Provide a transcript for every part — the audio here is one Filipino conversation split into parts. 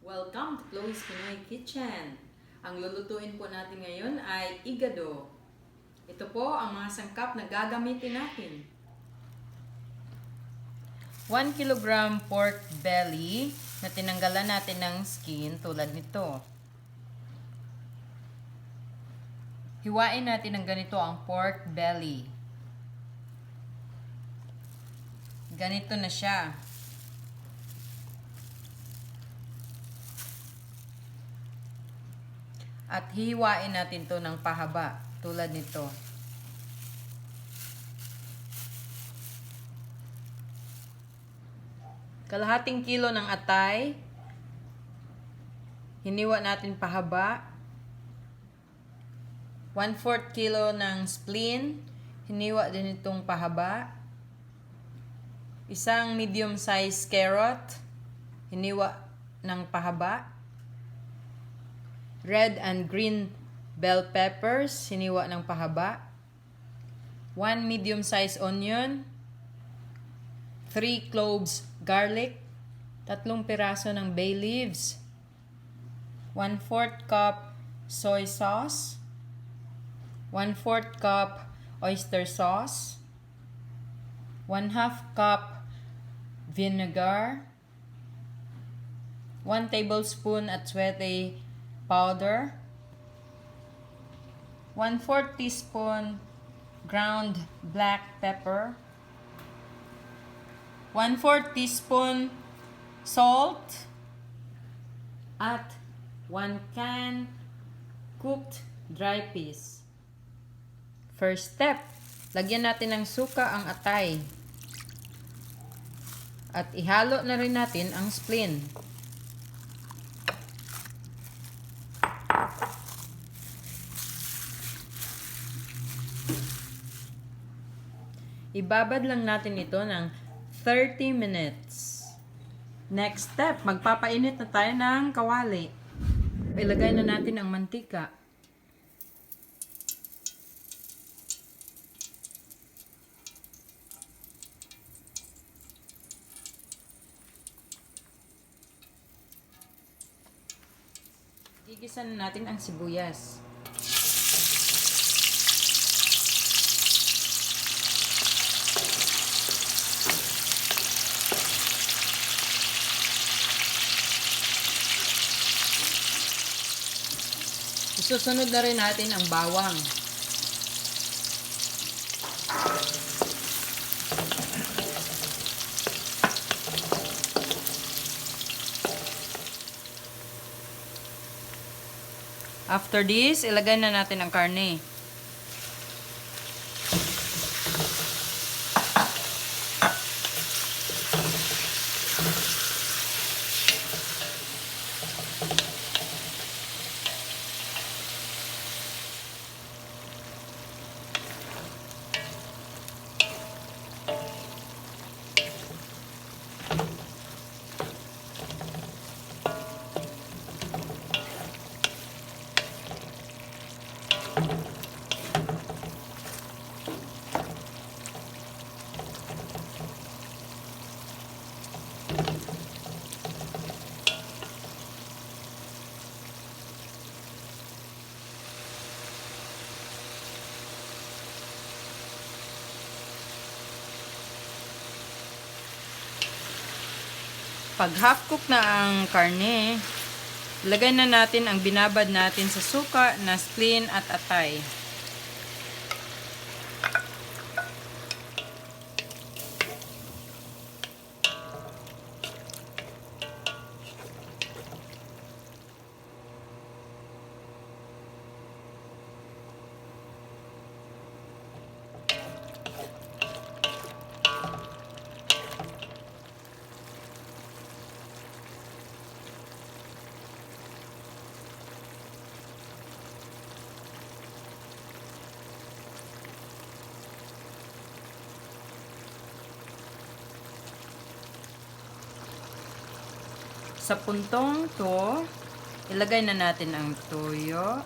Welcome to Chloe's Pinoy Kitchen. Ang lulutuin po natin ngayon ay igado. Ito po ang mga sangkap na gagamitin natin. 1 kilogram pork belly na tinanggalan natin ng skin tulad nito. Hiwain natin ng ganito ang pork belly. Ganito na siya. At hihiwain natin to ng pahaba, tulad nito. Kalahating kilo ng atay, hiniwa natin pahaba. 1/4 kilo ng spleen, hiniwa din itong pahaba. Isang medium size carrot, hiniwa ng pahaba. Red and green bell peppers, hiniwa ng pahaba. 1 medium size onion. 3 cloves garlic. 3 piraso ng bay leaves. 1/4 cup soy sauce. 1/4 cup oyster sauce. 1/2 cup vinegar. 1 tablespoon atsuete powder, 1/4 teaspoon ground black pepper, 1/4 teaspoon salt, at 1 can cooked dry peas. First step, lagyan natin ng suka ang atay. At ihalo na rin natin ang spleen. Ibabad lang natin ito ng 30 minutes. Next step, magpapainit na tayo ng kawali. Ilagay na natin ang mantika. Gigisa na natin ang sibuyas. Susunod na rin natin ang bawang. After this, ilagay na natin ang karne. Pag half cook na ang karne, ilagay na natin ang binabad natin sa suka na spleen at atay. Sa puntong to, ilagay na natin ang toyo.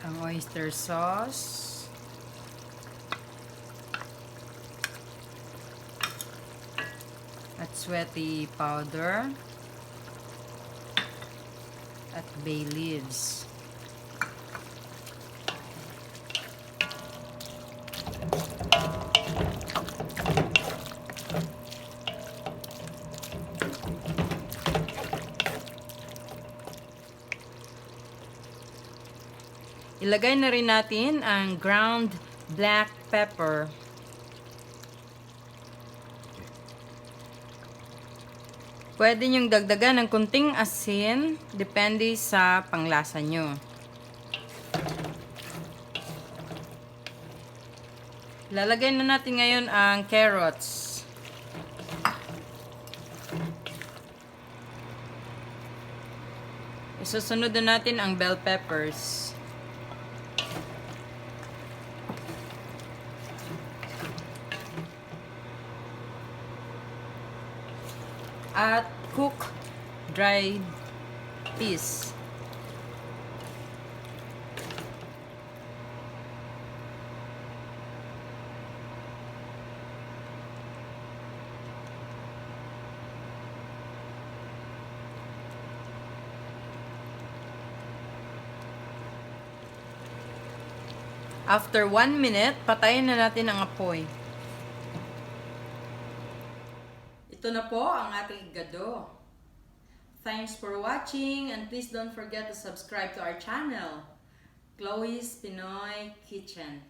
Ang oyster sauce. sweaty powder, at bay leaves. Ilagay na rin natin ang ground black pepper. Pwede nyong dagdagan ng kunting asin, depende sa panglasa nyo. Lalagay na natin ngayon ang carrots. Isusunod na natin ang bell peppers. At cook dried peas. After 1 minute, patayin na natin ang apoy. Ito na po ang ating igado. Thanks for watching and please don't forget to subscribe to our channel, Chloe's Pinoy Kitchen.